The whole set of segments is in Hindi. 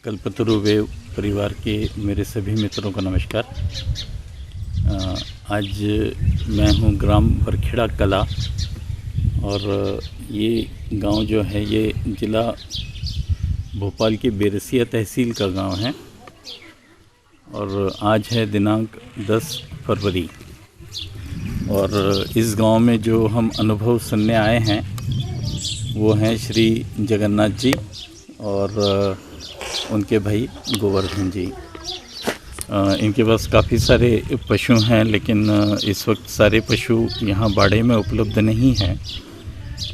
कल्पतरु वेव परिवार के मेरे सभी मित्रों को नमस्कार। आज मैं हूँ ग्राम बरखेड़ा कला और ये गांव जो है ये ज़िला भोपाल की बेरसिया तहसील का गांव है और आज है दिनांक 10 फरवरी। और इस गांव में जो हम अनुभव सुनने आए हैं वो हैं श्री जगन्नाथ जी और उनके भाई गोवर्धन जी। इनके पास काफ़ी सारे पशु हैं, लेकिन इस वक्त सारे पशु यहाँ बाड़े में उपलब्ध नहीं हैं।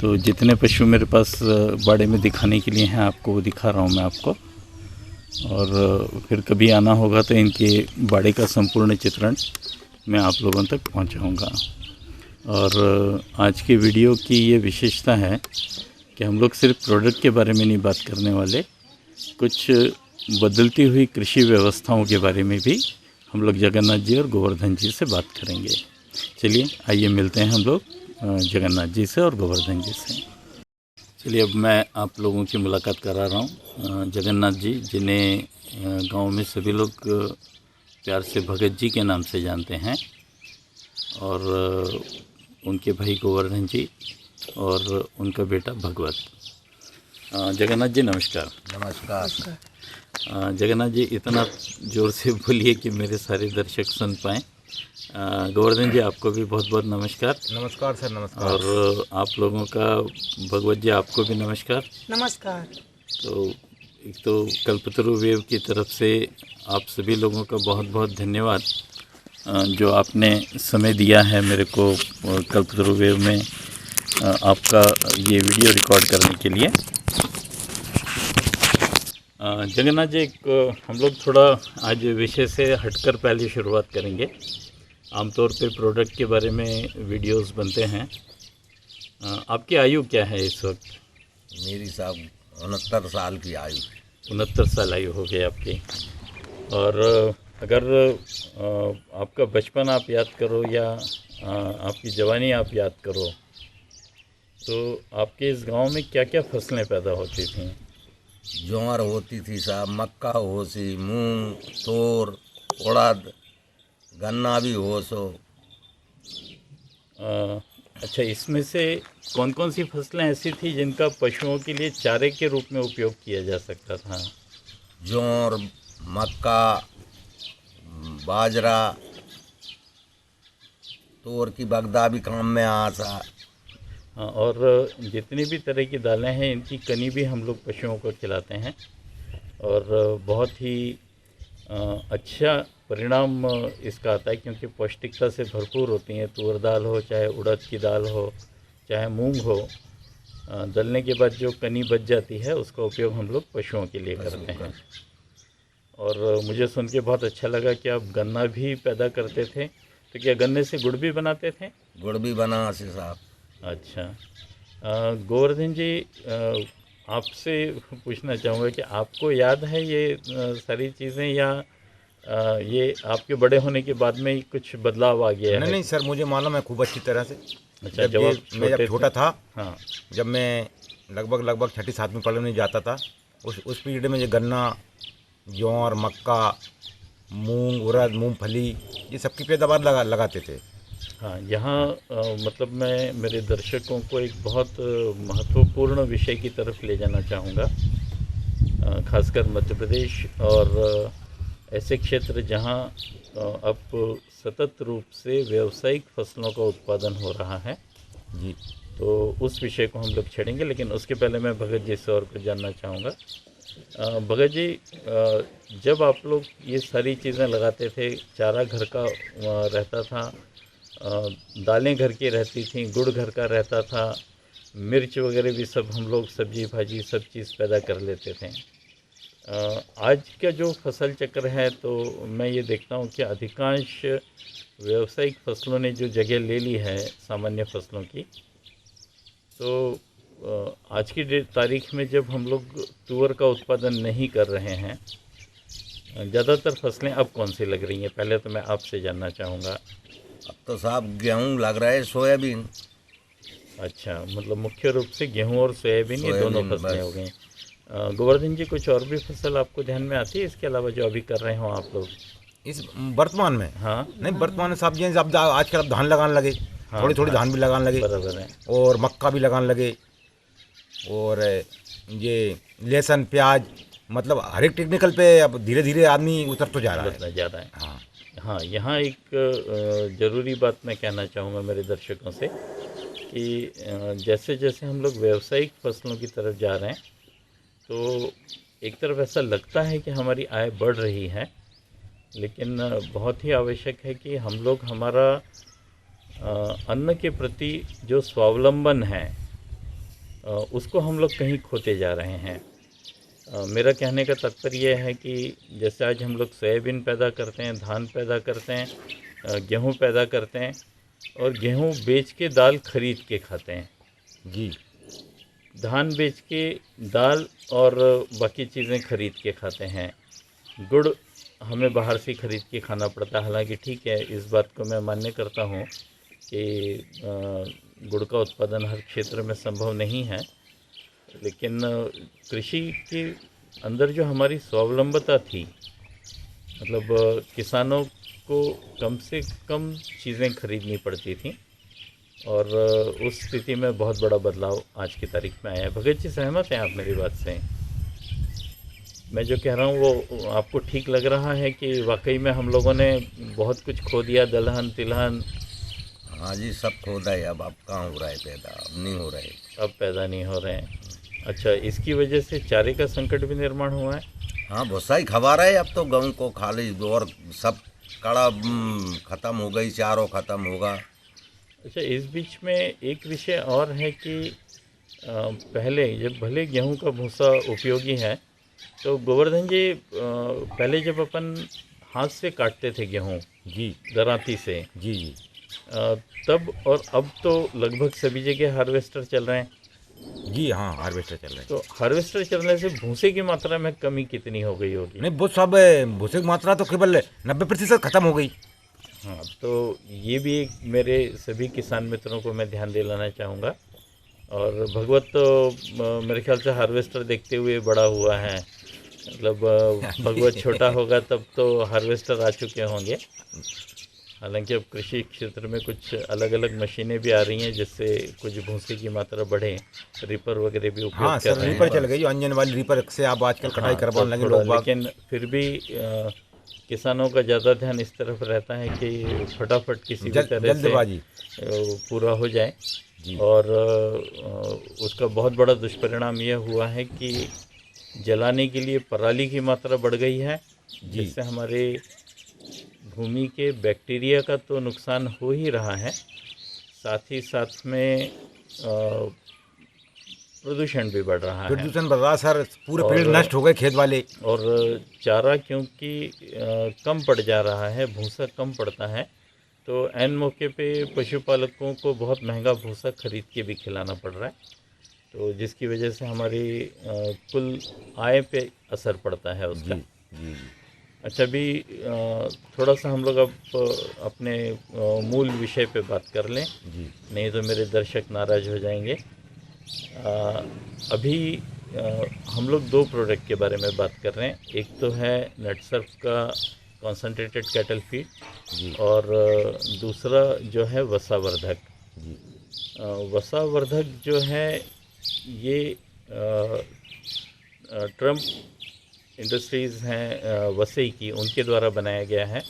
तो जितने पशु मेरे पास बाड़े में दिखाने के लिए हैं आपको वो दिखा रहा हूँ मैं आपको। और फिर कभी आना होगा तो इनके बाड़े का संपूर्ण चित्रण मैं आप लोगों तक पहुँचाऊँगा। और आज के वीडियो की ये विशेषता है कि हम लोग सिर्फ प्रोडक्ट के बारे में नहीं बात करने वाले, कुछ बदलती हुई कृषि व्यवस्थाओं के बारे में भी हम लोग जगन्नाथ जी और गोवर्धन जी से बात करेंगे। चलिए आइए मिलते हैं हम लोग जगन्नाथ जी से और गोवर्धन जी से। चलिए अब मैं आप लोगों की मुलाकात करा रहा हूँ जगन्नाथ जी, जिन्हें गांव में सभी लोग प्यार से भगत जी के नाम से जानते हैं, और उनके भाई गोवर्धन जी और उनका बेटा भगवत। जगन्नाथ जी नमस्कार। नमस्कार। जगन्नाथ जी इतना ज़ोर से बोलिए कि मेरे सारे दर्शक सुन पाएँ। गोवर्धन जी आपको भी बहुत बहुत नमस्कार। नमस्कार सर, नमस्कार। और आप लोगों का भगवत जी आपको भी नमस्कार। नमस्कार। तो एक तो कल्पतरु वेव की तरफ से आप सभी लोगों का बहुत बहुत धन्यवाद जो आपने समय दिया है मेरे को कल्पतरु वेव में आपका ये वीडियो रिकॉर्ड करने के लिए। जगन्नाथ जी हम लोग थोड़ा आज विषय से हटकर पहले शुरुआत करेंगे। आमतौर पे प्रोडक्ट के बारे में वीडियोस बनते हैं। आपकी आयु क्या है इस वक्त? मेरी साहब 69 साल की आयु। 69 साल आयु हो गई आपकी। और अगर आपका बचपन आप याद करो या आपकी जवानी आप याद करो तो आपके इस गांव में क्या क्या फसलें पैदा होती थीं? ज्वार होती थी साहब, मक्का होसी, मूंग, तोर, उड़द, गन्ना भी हो सो। अच्छा, इसमें से कौन कौन सी फसलें ऐसी थी जिनका पशुओं के लिए चारे के रूप में उपयोग किया जा सकता था? ज्वार, मक्का, बाजरा, तोर की बगदा भी काम में आ सा। हाँ, और जितनी भी तरह की दालें हैं इनकी कनी भी हम लोग पशुओं को खिलाते हैं और बहुत ही अच्छा परिणाम इसका आता है, क्योंकि पौष्टिकता से भरपूर होती हैं। तूर दाल हो, चाहे उड़द की दाल हो, चाहे मूंग हो, दलने के बाद जो कनी बच जाती है उसका उपयोग हम लोग पशुओं के लिए करते हैं। और मुझे सुन के बहुत अच्छा लगा कि आप गन्ना भी पैदा करते थे। तो क्या गन्ने से गुड़ भी बनाते थे? गुड़ भी बना से साहब। अच्छा, गोवर्धन जी आपसे पूछना चाहूँगा कि आपको याद है ये सारी चीज़ें, या ये आपके बड़े होने के बाद में ही कुछ बदलाव आ गया है? नहीं सर, मुझे मालूम है खूब अच्छी तरह से। अच्छा, मैं जब छोटा था, हाँ, जब मैं लगभग छठी सातवीं पढ़ने जाता था, उस पीरियड में ये गन्ना, ज्वार, मक्का, मूंग, उड़द, मूंगफली, ये सबकी पैदावार लगाते थे। हाँ। यहाँ मतलब मैं मेरे दर्शकों को एक बहुत महत्वपूर्ण विषय की तरफ ले जाना चाहूँगा, खासकर मध्य प्रदेश और ऐसे क्षेत्र जहाँ अब सतत रूप से व्यावसायिक फसलों का उत्पादन हो रहा है जी। तो उस विषय को हम लोग छेड़ेंगे। लेकिन उसके पहले मैं भगत जी से और कुछ जानना चाहूँगा। भगत जी, जब आप लोग ये सारी चीज़ें लगाते थे, चारा घर का रहता था, दालें घर की रहती थीं, गुड़ घर का रहता था, मिर्च वगैरह भी सब हम लोग सब्जी भाजी सब चीज़ पैदा कर लेते थे। आज का जो फसल चक्र है तो मैं ये देखता हूँ कि अधिकांश व्यावसायिक फसलों ने जो जगह ले ली है सामान्य फसलों की, तो आज की तारीख में जब हम लोग तुअर का उत्पादन नहीं कर रहे हैं, ज़्यादातर फसलें अब कौन सी लग रही हैं? पहले तो मैं आपसे जानना चाहूँगा। अब तो साहब गेहूँ लग रहा है, सोयाबीन। अच्छा, मतलब मुख्य रूप से गेहूं और सोयाबीन ये दोनों फसलें हो गई। गोवर्धन जी, कुछ और भी फसल आपको ध्यान में आती है इसके अलावा जो अभी कर रहे हो आप लोग? इस वर्तमान में हाँ नहीं, वर्तमान में सब्जियाँ अब आजकल अब धान लगाने लगे, हाँ, थोड़ी थोड़ी धान भी लगाने लगे बराबर है। और मक्का भी लगाने लगे, और ये लहसुन प्याज, मतलब हर एक टेक्निकल पे अब धीरे धीरे आदमी उतर तो जा रहा है। बदला जा रहा है। हाँ हाँ, यहाँ एक ज़रूरी बात मैं कहना चाहूँगा मेरे दर्शकों से कि जैसे जैसे हम लोग व्यावसायिक फसलों की तरफ जा रहे हैं, तो एक तरफ ऐसा लगता है कि हमारी आय बढ़ रही है, लेकिन बहुत ही आवश्यक है कि हम लोग हमारा अन्न के प्रति जो स्वावलंबन है उसको हम लोग कहीं खोते जा रहे हैं। मेरा कहने का तात्पर्य यह है कि जैसे आज हम लोग सोयाबीन पैदा करते हैं, धान पैदा करते हैं, गेहूँ पैदा करते हैं, और गेहूँ बेच के दाल खरीद के खाते हैं जी, धान बेच के दाल और बाकी चीज़ें खरीद के खाते हैं। गुड़ हमें बाहर से खरीद के खाना पड़ता है। हालांकि ठीक है, इस बात को मैं मान्य करता हूँ कि गुड़ का उत्पादन हर क्षेत्र में संभव नहीं है, लेकिन कृषि के अंदर जो हमारी स्वावलंबता थी, मतलब किसानों को कम से कम चीज़ें खरीदनी पड़ती थी, और उस स्थिति में बहुत बड़ा बदलाव आज की तारीख में आया है। भगत जी, सहमत हैं आप मेरी बात से? मैं जो कह रहा हूँ वो आपको ठीक लग रहा है कि वाकई में हम लोगों ने बहुत कुछ खो दिया, दलहन तिलहन? हाँ जी, सब खोदा है। अब कहाँ हो रहा है पैदा, अब नहीं हो रहा है। अब पैदा नहीं हो रहे हैं। अच्छा, इसकी वजह से चारे का संकट भी निर्माण हुआ है? हाँ, भूसा ही खवा रहा है अब तो, गेहूँ को खाली, और सब कड़ा ख़त्म हो गई, चारों ख़त्म होगा। अच्छा, इस बीच में एक विषय और है कि पहले जब भले गेहूं का भूसा उपयोगी है, तो गोवर्धन जी पहले जब अपन हाथ से काटते थे गेहूं जी, दरांती से, जी, जी, तब और अब तो लगभग सभी जगह हार्वेस्टर चल रहे हैं। जी, हाँ, हार्वेस्टर चल रहे हैं। तो हार्वेस्टर चलने से भूसे की मात्रा में कमी कितनी हो गई होगी? नहीं, वो सब भूसे की मात्रा तो केवल 90% खत्म हो गई। हाँ, तो ये भी एक मेरे सभी किसान मित्रों को मैं ध्यान दिलाना चाहूँगा। और भगवत तो मेरे ख्याल से हार्वेस्टर देखते हुए बड़ा हुआ है, मतलब भगवत छोटा होगा तब तो हार्वेस्टर आ चुके होंगे। हालांकि अब कृषि क्षेत्र में कुछ अलग अलग मशीनें भी आ रही हैं जिससे कुछ भूसे की मात्रा बढ़े, रिपर वगैरह भी उपयोग हाँ कर सर, रहे रिपर हैं। चल गई, अंजन वाली रिपर से आप आजकल कटाई हाँ, करवाने तो लगे थोड़ा, लोग बाग। लेकिन फिर भी किसानों का ज़्यादा ध्यान इस तरफ रहता है कि फटाफट किसी भी तरह से जल्दबाजी। पूरा हो जाए। जी, और उसका बहुत बड़ा दुष्परिणाम यह हुआ है कि जलाने के लिए पराली की मात्रा बढ़ गई है, जी, जिससे हमारे भूमि के बैक्टीरिया का तो नुकसान हो ही रहा है, साथ ही साथ में प्रदूषण भी बढ़ रहा है। प्रदूषण बढ़ रहा सर, पूरे पेड़ और नष्ट हो गए खेत वाले। और चारा क्योंकि कम पड़ जा रहा है, भूसा कम पड़ता है, तो ऐन मौके पे पशुपालकों को बहुत महंगा भूसा खरीद के भी खिलाना पड़ रहा है, तो जिसकी वजह से हमारी कुल आय पे असर पड़ता है उसका। जी, जी, जी, अच्छा, अभी थोड़ा सा हम लोग अब अपने मूल विषय पे बात कर लें, जी, नहीं तो मेरे दर्शक नाराज़ हो जाएंगे। अभी हम लोग दो प्रोडक्ट के बारे में बात कर रहे हैं। एक तो है नटसर्फ का कॉन्सनट्रेटेड कैटल फीड, जी, और दूसरा जो है वसावर्धक। जी, वसावर्धक जो है ये ट्रम्प इंडस्ट्रीज़ हैं वसई की, उनके द्वारा बनाया गया है।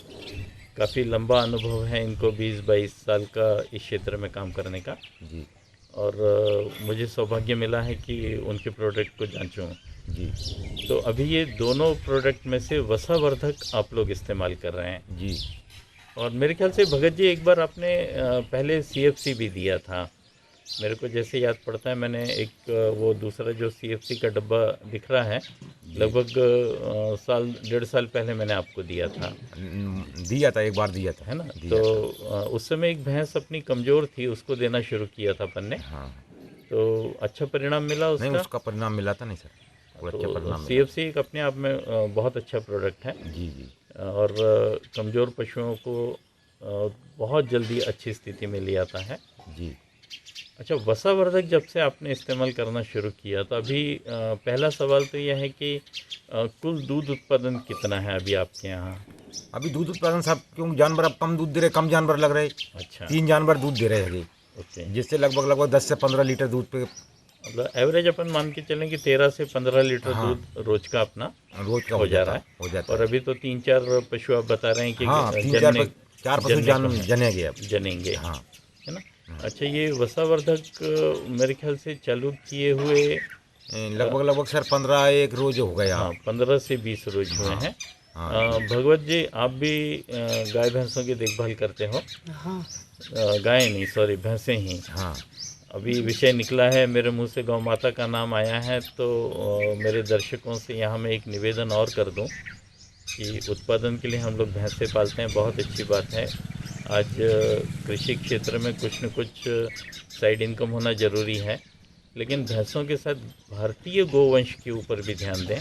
काफ़ी लंबा अनुभव है इनको, 20-22 साल का इस क्षेत्र में काम करने का, जी, और मुझे सौभाग्य मिला है कि उनके प्रोडक्ट को जांचूं। जी, तो अभी ये दोनों प्रोडक्ट में से वसावर्धक आप लोग इस्तेमाल कर रहे हैं, जी, और मेरे ख्याल से भगत जी एक बार आपने पहले सीएफसी भी दिया था, मेरे को जैसे याद पड़ता है। मैंने एक वो दूसरा जो सीएफसी का डब्बा दिख रहा है, लगभग साल 1.5 साल पहले मैंने आपको दिया था, दिया था, एक बार दिया था, है ना? दिया तो था। उस समय एक भैंस अपनी कमज़ोर थी, उसको देना शुरू किया था अपन ने, हाँ, तो अच्छा परिणाम मिला नहीं उसका। उसका परिणाम मिला था नहीं सर, कोई अच्छा तो परिणाम मिला। सीएफसी एक अपने आप में बहुत अच्छा प्रोडक्ट है, जी, जी, और कमज़ोर पशुओं को बहुत जल्दी अच्छी स्थिति में ले आता है। जी, अच्छा, वसावर्धक जब से आपने इस्तेमाल करना शुरू किया तो अभी पहला सवाल तो यह है कि कुल दूध उत्पादन कितना है अभी आपके यहाँ? अभी दूध उत्पादन सब, क्योंकि जानवर अब कम दूध दे रहे, कम जानवर लग रहे, अच्छा, 3 जानवर दूध दे रहे हैं अभी, ओके। जिससे लगभग लगभग 10 से 15 लीटर दूध पे मतलब एवरेज अपन मान के चलें कि 13 से 15 लीटर हाँ। दूध रोज का अपना रोज का हो जा रहा है। हो जाता और है। अभी तो 3-4 पशु आप बता रहे हैं कि हाँ, 3 जनने 4 पशु जनने को है, जनेंगे अब। जनेंगे, हाँ, है ना? अच्छा, ये वसावर्धक मेरे ख्याल से चालू किए हुए लगभग लगभग सर 15 एक रोज हो गया। हाँ 15 से 20 रोज हुए हाँ, हैं। हाँ। भगवत जी, आप भी गाय भैंसों की देखभाल करते हो? हाँ गाय नहीं, सॉरी, भैंसें ही। हाँ, अभी विषय निकला है, मेरे मुंह से गौ माता का नाम आया है, तो मेरे दर्शकों से यहाँ मैं एक निवेदन और कर दूं कि उत्पादन के लिए हम लोग भैंसें पालते हैं, बहुत अच्छी बात है। आज कृषि क्षेत्र में कुछ न कुछ साइड इनकम होना ज़रूरी है, लेकिन भैंसों के साथ भारतीय गोवंश के ऊपर भी ध्यान दें।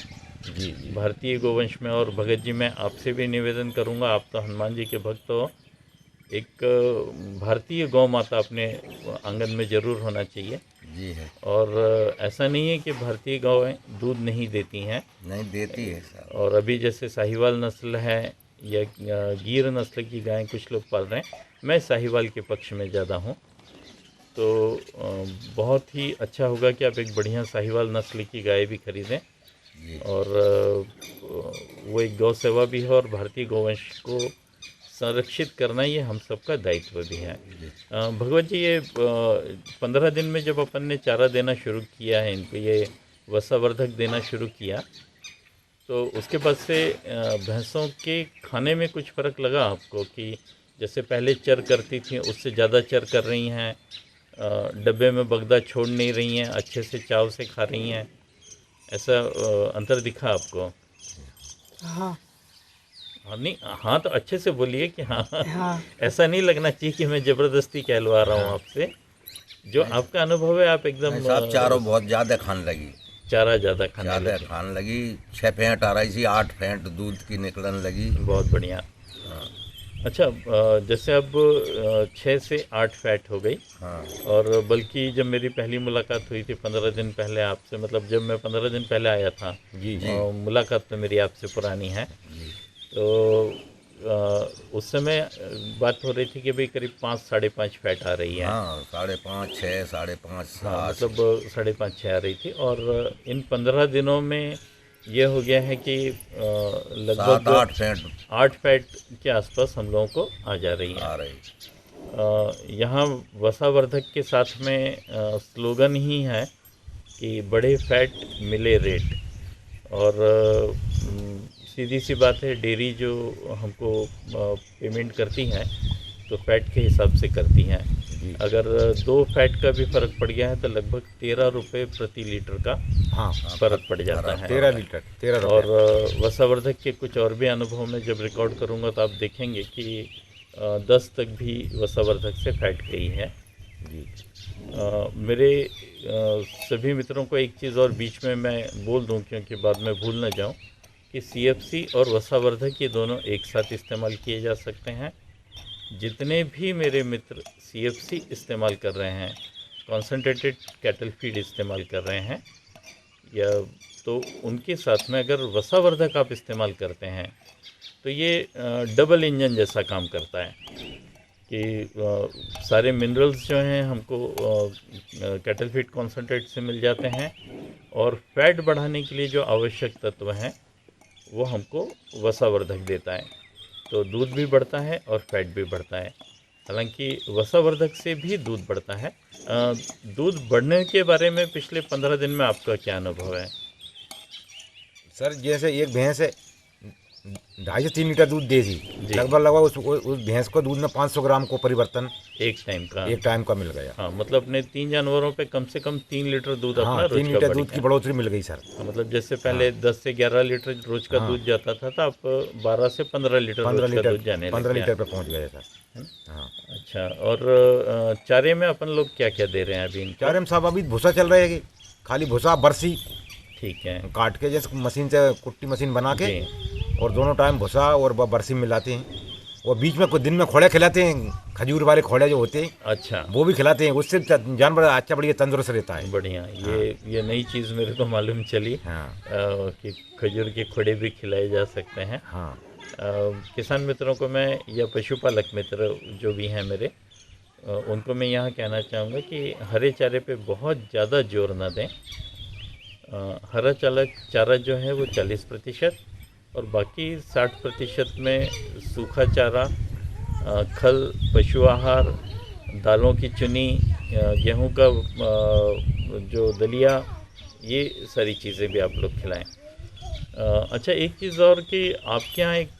जी। भारतीय गोवंश में, और भगत जी मैं आपसे भी निवेदन करूंगा, आप तो हनुमान जी के भक्त हो, एक भारतीय गौ माता अपने आंगन में ज़रूर होना चाहिए। जी है। और ऐसा नहीं है कि भारतीय गौएं दूध नहीं देती हैं, नहीं देती है सर। और अभी जैसे साहिवाल नस्ल है या गिर नस्ल की गायें कुछ लोग पाल रहे हैं, मैं साहिवाल के पक्ष में ज़्यादा हूँ। तो बहुत ही अच्छा होगा कि आप एक बढ़िया साहिवाल नस्ल की गाय भी खरीदें, और वो एक गौ सेवा भी है, और भारतीय गोवंश को संरक्षित करना ये हम सबका दायित्व भी है। भगवत जी, ये 15 दिन में जब अपन ने चारा देना शुरू किया है इनको, ये वसावर्धक देना शुरू किया, तो उसके बाद से भैंसों के खाने में कुछ फ़र्क लगा आपको कि जैसे पहले चर करती थी उससे ज़्यादा चर कर रही हैं, डब्बे में बगदा छोड़ नहीं रही हैं, अच्छे से चाव से खा रही हैं, ऐसा अंतर दिखा आपको? हाँ हाँ, नहीं, हाँ तो अच्छे से बोलिए कि हाँ। हाँ ऐसा नहीं लगना चाहिए कि मैं ज़बरदस्ती कहलवा रहा हूँ आपसे, जो आपका अनुभव है आप एकदम साहब चारों बहुत ज़्यादा खाने लगी, चारा ज़्यादा खाने ज़्यादा लगे। खाने लगी। 6 फेंट आ रही थी, 8 फेंट दूध की निकलने लगी। बहुत बढ़िया। अच्छा, जैसे अब 6 से 8 फैट हो गई, हाँ। और बल्कि जब मेरी पहली मुलाकात हुई थी 15 दिन पहले आपसे, मतलब जब मैं 15 दिन पहले आया था, जी। मुलाकात तो मेरी आपसे पुरानी है, तो उस समय बात हो रही थी कि भाई करीब 5 साढ़े 5 फैट आ रही है। हाँ, 5.5 6 5.5 हाँ, 7 मतलब 5.5 6 आ रही थी, और इन 15 दिनों में ये हो गया है कि लगभग 7 8 फेंट 8 फैट के आसपास हम लोगों को आ जा रही है। आ रही। यहाँ वसावर्धक के साथ में स्लोगन ही है कि बड़े फैट मिले रेट, और सीधी सी बात है, डेयरी जो हमको पेमेंट करती है तो फैट के हिसाब से करती हैं। अगर 2 फैट का भी फ़र्क पड़ गया है तो लगभग 13 रुपये प्रति लीटर का हाँ, फ़र्क पड़ जाता है। 13 लीटर 13 और रुपये। वसावर्धक के कुछ और भी अनुभव में जब रिकॉर्ड करूँगा तो आप देखेंगे कि 10 तक भी वसावर्धक से फैट गई है। जी। मेरे सभी मित्रों को एक चीज़ और बीच में मैं बोल दूं, क्योंकि बाद में भूल न जाऊं, कि CFC और वसावर्धक ये दोनों एक साथ इस्तेमाल किए जा सकते हैं। जितने भी मेरे मित्र CFC इस्तेमाल कर रहे हैं, कॉन्सनट्रेटेड कैटल फीड इस्तेमाल कर रहे हैं, या तो उनके साथ में अगर वसावर्धक आप इस्तेमाल करते हैं तो ये डबल इंजन जैसा काम करता है कि सारे मिनरल्स जो हैं हमको कैटल फीड कॉन्सनट्रेट से मिल जाते हैं, और फैट बढ़ाने के लिए जो आवश्यक तत्व हैं वो हमको वसावर्धक देता है, तो दूध भी बढ़ता है और फैट भी बढ़ता है। हालांकि वसावर्धक से भी दूध बढ़ता है। दूध बढ़ने के बारे में पिछले 15 दिन में आपका क्या अनुभव है? सर जैसे एक भैंस है 2.5 से 3 लीटर दूध दे थी, लगभग लगभग उस भैंस को दूध में 500 ग्राम को परिवर्तन एक टाइम का मिल गया। हाँ, मतलब अपने 3 जानवरों पे कम से कम 3 लीटर दूध अपना हाँ, रोज 3 का लीटर दूध की बढ़ोतरी मिल गई सर। हाँ, मतलब जैसे पहले 10 से 11 लीटर रोज का दूध जाता था, तो अब 12 से 15 लीटर रोज का दूध जाने लग 15 गया। लीटर पे पहुंच गया सर। हाँ। अच्छा, और चारे में अपन लोग क्या क्या दे रहे हैं अभी इनको? चारे में साहब अभी भूसा चल रहा है, खाली भूसा बरसी ठीक है, काट के, जैसे मशीन से कुट्टी मशीन बना के, और दोनों टाइम भूसा और बरसी मिलाते हैं। और बीच में कुछ दिन में खोड़े खिलाते हैं, खजूर वाले खोड़े जो होते हैं अच्छा, वो भी खिलाते हैं, उससे जानवर अच्छा बढ़िया तंदुरुस्त रहता है। बढ़िया। ये नई चीज़ मेरे को मालूम चली हाँ कि खजूर के खोड़े भी खिलाए जा सकते हैं। हाँ किसान मित्रों को मैं या पशुपालक मित्र जो भी हैं मेरे, उनको मैं यहाँ कहना चाहूँगा कि हरे चारे पे बहुत ज़्यादा जोर ना दें। हरा चारा जो है वो 40% और बाकी 60% में सूखा चारा, खल, पशु आहार, दालों की चुनी, गेहूं का जो दलिया, ये सारी चीज़ें भी आप लोग खिलाएं। अच्छा, एक चीज़ और कि आपके यहाँ एक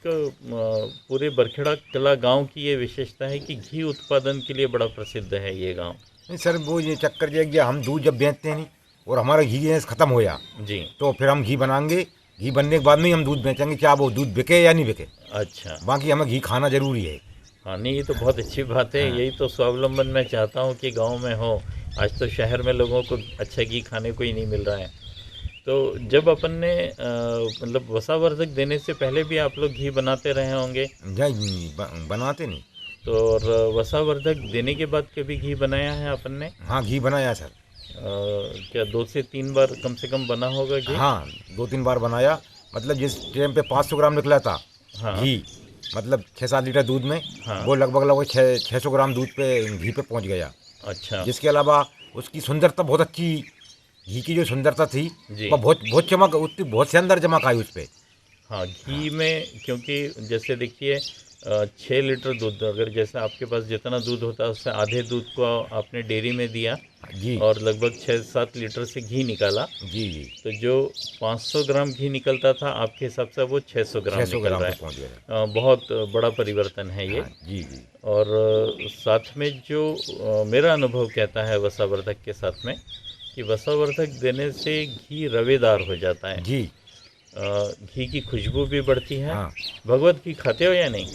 पूरे बरखेड़ा कला गांव की ये विशेषता है कि घी उत्पादन के लिए बड़ा प्रसिद्ध है ये गांव। नहीं सर, वो ये चक्कर जो है कि हम दूध जब बेचते हैं नहीं और हमारा घी जो है ख़त्म हो गया जी, तो फिर हम घी बनाएंगे, घी बनने के बाद में ही हम दूध बेचेंगे, चाहे वो दूध बिके या नहीं बिके, अच्छा। बाकी हमें घी खाना ज़रूरी है। हाँ, नहीं, ये तो बहुत अच्छी बात है। यही तो स्वावलंबन मैं चाहता हूँ कि गांव में हो। आज तो शहर में लोगों को अच्छा घी खाने को ही नहीं मिल रहा है। तो जब अपन ने मतलब वसावर्धक देने से पहले भी आप लोग घी बनाते रहे होंगे, बनाते नहीं। तो और वसावर्धक देने के बाद कभी घी बनाया है अपन ने? हाँ घी बनाया सर। क्या 2 से 3 बार कम से कम बना होगा घी? हाँ 2-3 बार बनाया, मतलब जिस टाइम पे 500 ग्राम निकला था हाँ, घी, मतलब 6-7 लीटर दूध में, हाँ। वो लगभग 600 ग्राम दूध पे घी पे पहुंच गया। अच्छा, जिसके अलावा उसकी सुंदरता बहुत अच्छी, घी की जो सुंदरता थी जी। वो बहुत बहुत चमक, उतनी बहुत शानदार चमक आई उस पर। हाँ, घी में क्योंकि जैसे देखिए 6 लीटर दूध, अगर जैसे आपके पास जितना दूध होता है उससे आधे दूध को आपने डेयरी में दिया जी और लगभग 6-7 लीटर से घी निकाला, जी जी तो जो 500 ग्राम घी निकलता था आपके हिसाब से वो 600 ग्राम 600 निकल ग्राम रहा पे है। पहुंच गया। बहुत बड़ा परिवर्तन है ये। हाँ, जी जी और साथ में जो मेरा अनुभव कहता है वसावर्धक के साथ में कि वसावर्धक देने से घी रवेदार हो जाता है। जी। घी की खुशबू भी बढ़ती है। हाँ भगवत घी खाते हो या नहीं?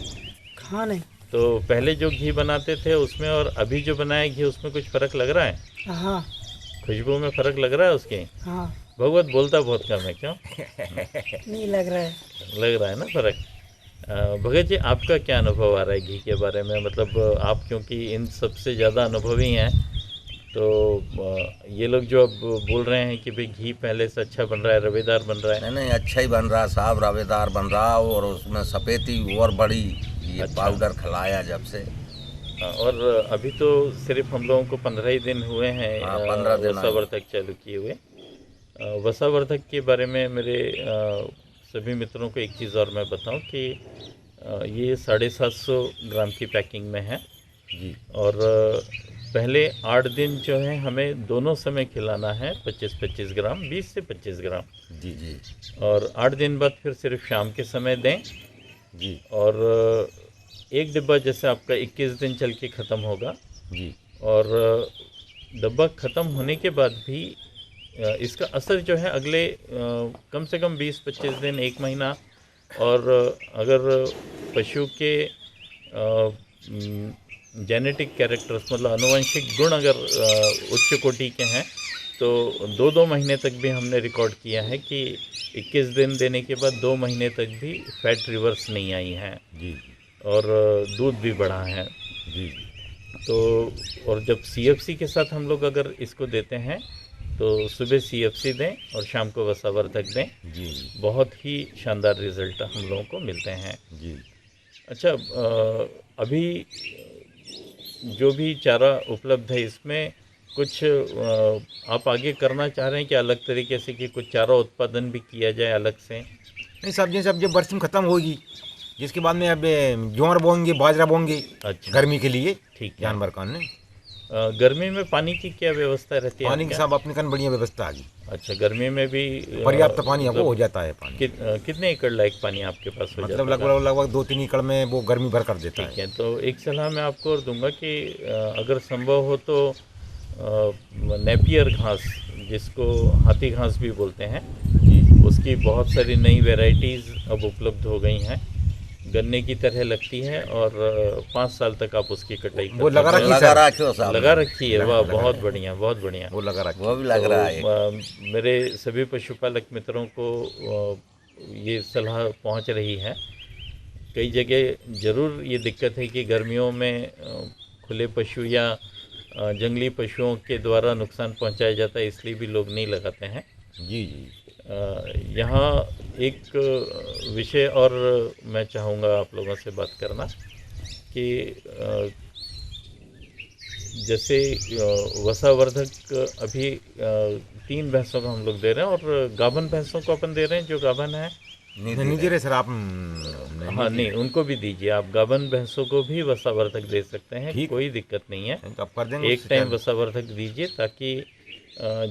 खा नहीं। तो पहले जो घी बनाते थे उसमें और अभी जो बनाया घी उसमें कुछ फ़र्क लग रहा है? हाँ खुशबू में फ़र्क लग रहा है उसके? हाँ। भगवत बोलता बहुत कम है, क्यों? नहीं लग रहा है। लग रहा है ना फ़र्क। भगत जी, आपका क्या अनुभव आ रहा है घी के बारे में? मतलब आप क्योंकि इन सबसे ज़्यादा अनुभवी हैं, तो ये लोग जो अब बोल रहे हैं कि भाई घी पहले से अच्छा बन रहा है, रवेदार बन रहा है। नहीं नहीं, अच्छा ही बन रहा साहब, रवेदार बन रहा, और उसमें सफ़ेदी और बड़ी, ये अच्छा। पाउडर खिलाया जब से। और अभी तो सिर्फ हम लोगों को 15 ही दिन हुए हैं हाँ, 15 दिन आए। वसावर्धक चालू किए हुए। वसावर्धक के बारे में मेरे सभी मित्रों को एक चीज़ और मैं बताऊं कि ये 750 ग्राम की पैकिंग में है जी और पहले 8 दिन जो है हमें दोनों समय खिलाना है 25-25 ग्राम, 20 से 25 ग्राम, जी जी और 8 दिन बाद फिर सिर्फ शाम के समय दें। जी और एक डिब्बा जैसे आपका 21 दिन चल के ख़त्म होगा जी और डब्बा ख़त्म होने के बाद भी इसका असर जो है अगले कम से कम 20-25 दिन, 1 महीना। और अगर पशु के जेनेटिक कैरेक्टर्स मतलब आनुवंशिक गुण अगर उच्च कोटि के हैं तो 2-2 महीने तक भी हमने रिकॉर्ड किया है कि 21 दिन देने के बाद 2 महीने तक भी फैट रिवर्स नहीं आई है जी और दूध भी बढ़ा है। जी तो और जब CFC के साथ हम लोग अगर इसको देते हैं तो सुबह CFC दें और शाम को वसावर्धक दें, जी बहुत ही शानदार रिज़ल्ट हम लोगों को मिलते हैं। जी अच्छा, अभी जो भी चारा उपलब्ध है इसमें कुछ आप आगे करना चाह रहे हैं कि अलग तरीके से कि कुछ चारा उत्पादन भी किया जाए अलग से? नहीं, सब्जी बरस में ख़त्म होगी, जिसके बाद में अब ज्वार बोएंगे, बाजरा बोएंगे अच्छा, गर्मी के लिए। ठीक है। जानवर का ने गर्मी में पानी की क्या व्यवस्था रहती है पानी की आपके सब अपने कन बढ़िया व्यवस्था आ गई, यहाँ? अच्छा, गर्मी में भी पर्याप्त पानी मतलब हमको हो जाता है पानी, कितने एकड़ लायक पानी आपके पास हो मतलब जाता है? लगभग 2-3 एकड़ में वो गर्मी भर कर देता ठीक है। है, तो एक सलाह मैं आपको और दूंगा कि अगर संभव हो तो नेपियर घास, जिसको हाथी घास भी बोलते हैं, जी उसकी बहुत सारी नई वैरायटीज़ अब उपलब्ध हो गई हैं। गन्ने की तरह लगती है और 5 साल तक आप उसकी कटाई कर वो लगा सकते हैं। रखी लगा सर। रखो साहब, लगा रखी है, वाह, बहुत बढ़िया, बहुत बढ़िया। वो लगा रखा वो भी लग रहा है। तो मेरे सभी पशुपालक मित्रों को ये सलाह पहुंच रही है कई जगह ज़रूर ये दिक्कत है कि गर्मियों में खुले पशु या जंगली पशुओं के द्वारा नुकसान पहुंचाया जाता है, इसलिए भी लोग नहीं लगाते हैं। जी जी। यहाँ एक विषय और मैं चाहूँगा आप लोगों से बात करना कि जैसे वसावर्धक अभी 3 भैंसों को हम लोग दे रहे हैं और गाभन भैंसों को अपन दे रहे हैं, जो गाभन है। नहीं दे रहे सर आप। हाँ नहीं, उनको भी दीजिए आप। गाभन भैंसों को भी वसावर्धक दे सकते हैं, ठीक। कोई दिक्कत नहीं है। तो आप कर देंगे एक उससे टाइम क्या? वसावर्धक दीजिए ताकि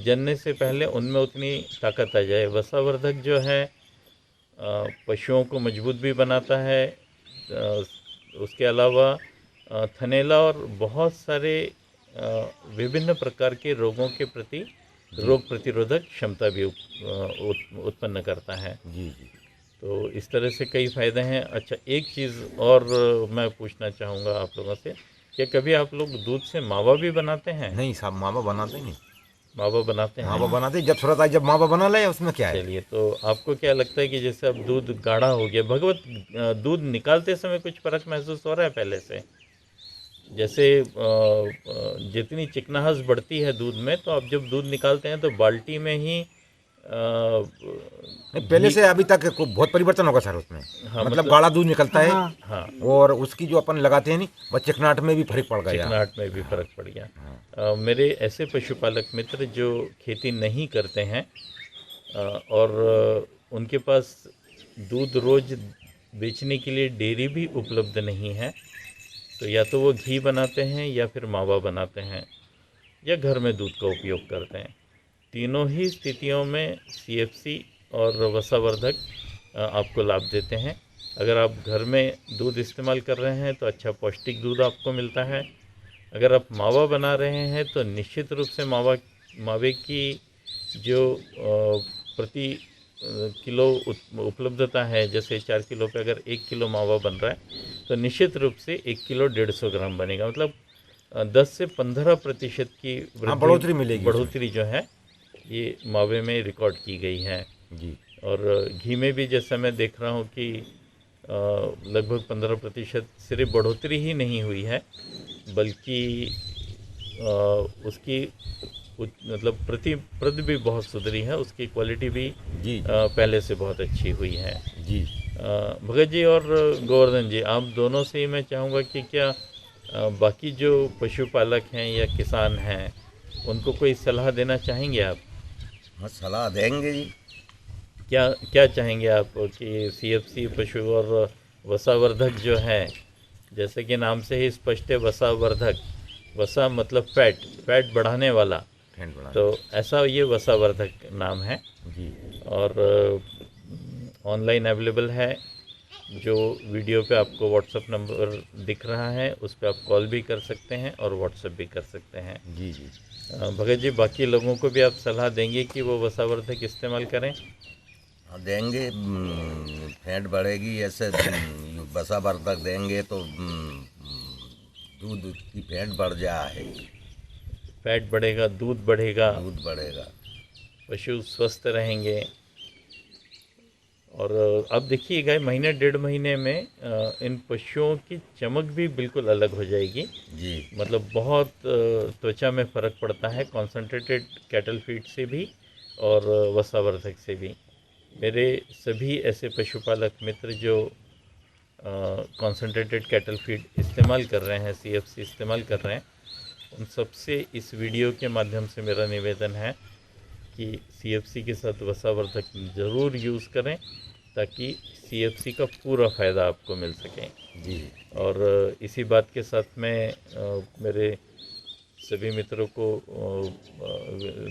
जनने से पहले उनमें उतनी ताकत आ जाए। वसावर्धक जो है पशुओं को मजबूत भी बनाता है, उसके अलावा थनैला और बहुत सारे विभिन्न प्रकार के रोगों के प्रति रोग प्रतिरोधक क्षमता भी उत्पन्न करता है। जी जी। तो इस तरह से कई फ़ायदे हैं। अच्छा, एक चीज़ और मैं पूछना चाहूँगा आप लोगों से, क्या कभी आप लोग दूध से मावा भी बनाते हैं? नहीं साहब, मावा बनाते नहीं। मावा बनाते हैं? मावा बनाते जब सूरत आई, जब मावा बना ले, उसमें क्या है? चलिए, तो आपको क्या लगता है कि जैसे अब दूध गाढ़ा हो गया, भगवत दूध निकालते समय कुछ फ़र्क महसूस हो रहा है पहले से? जैसे जितनी चिकनाहट बढ़ती है दूध में, तो आप जब दूध निकालते हैं तो बाल्टी में ही नहीं, पहले से अभी तक बहुत परिवर्तन होगा सर उसमें। हाँ, मतलब गाढ़ा दूध निकलता है। हाँ। हाँ, और उसकी जो अपन लगाते हैं नहीं, बस चिकनाहट में भी फर्क पड़ गया। चिकनाहट में भी फ़र्क पड़ गया। मेरे ऐसे पशुपालक मित्र जो खेती नहीं करते हैं और उनके पास दूध रोज़ बेचने के लिए डेयरी भी उपलब्ध नहीं है, तो या तो वो घी बनाते हैं या फिर मावा बनाते हैं या घर में दूध का उपयोग करते हैं। तीनों ही स्थितियों में CFC और वसावर्धक आपको लाभ देते हैं। अगर आप घर में दूध इस्तेमाल कर रहे हैं तो अच्छा पौष्टिक दूध आपको मिलता है। अगर आप मावा बना रहे हैं तो निश्चित रूप से मावे की जो प्रति किलो उपलब्धता है, जैसे 4 किलो पे अगर 1 किलो मावा बन रहा है तो निश्चित रूप से 1 किलो 150 ग्राम बनेगा। मतलब 10 से 15% की बढ़ोतरी मिलेगी। बढ़ोतरी जो है ये मावे में रिकॉर्ड की गई है जी। और घी में भी जैसा मैं देख रहा हूँ कि लगभग 15% सिर्फ बढ़ोतरी ही नहीं हुई है, बल्कि उसकी मतलब प्रति भी बहुत सुधरी है, उसकी क्वालिटी भी जी पहले से बहुत अच्छी हुई है। जी। भगत जी और गोवर्धन जी, आप दोनों से ही मैं चाहूँगा कि क्या बाकी जो पशुपालक हैं या किसान हैं उनको कोई सलाह देना चाहेंगे आप? हाँ, सलाह देंगे जी। क्या क्या चाहेंगे आप कि CFC पशु और वसावर्धक जो है, जैसे कि नाम से ही स्पष्ट है वसावर्धक, वसा मतलब फैट बढ़ाने वाला, फैट बढ़ाने। तो ऐसा ये वसावर्धक नाम है जी। और ऑनलाइन अवेलेबल है। जो वीडियो पे आपको व्हाट्सएप नंबर दिख रहा है उस पर आप कॉल भी कर सकते हैं और व्हाट्सएप भी कर सकते हैं। जी जी। भगत जी, बाकी लोगों को भी आप सलाह देंगे कि वो वसावर्धक इस्तेमाल करें? हाँ, देंगे। फैट बढ़ेगी, ऐसे वसावर्धक देंगे तो दूध की फैट बढ़ जाएगी, फैट बढ़ेगा, दूध बढ़ेगा, दूध बढ़ेगा, पशु स्वस्थ रहेंगे। और अब देखिएगा महीने 1.5 महीने में इन पशुओं की चमक भी बिल्कुल अलग हो जाएगी। जी। मतलब बहुत त्वचा में फ़र्क पड़ता है कॉन्सेंट्रेटेड कैटल फीड से भी और वसावर्धक से भी। मेरे सभी ऐसे पशुपालक मित्र जो कॉन्सेंट्रेटेड कैटल फीड इस्तेमाल कर रहे हैं, CFC इस्तेमाल कर रहे हैं, उन सबसे इस वीडियो के माध्यम से मेरा निवेदन है कि CFC के साथ वसावर्धक ज़रूर यूज़ करें ताकि CFC का पूरा फ़ायदा आपको मिल सके। जी। और इसी बात के साथ मैं मेरे सभी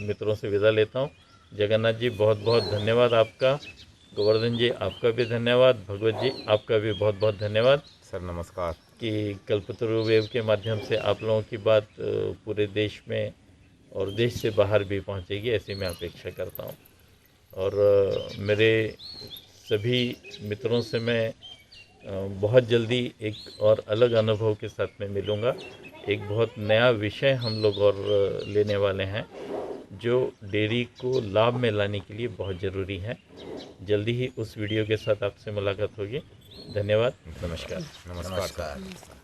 मित्रों से विदा लेता हूँ। जगन्नाथ जी, बहुत बहुत धन्यवाद आपका। गोवर्धन जी, आपका भी धन्यवाद। भगवत जी, आपका भी बहुत बहुत धन्यवाद सर नमस्कार। कि कल्पतरु वेव के माध्यम से आप लोगों की बात पूरे देश में और देश से बाहर भी पहुंचेगी, ऐसी मैं अपेक्षा करता हूं। और मेरे सभी मित्रों से मैं बहुत जल्दी एक और अलग अनुभव के साथ में मिलूँगा। एक बहुत नया विषय हम लोग और लेने वाले हैं जो डेयरी को लाभ में लाने के लिए बहुत ज़रूरी है। जल्दी ही उस वीडियो के साथ आपसे मुलाकात होगी। धन्यवाद, नमस्कार। नमस्कार।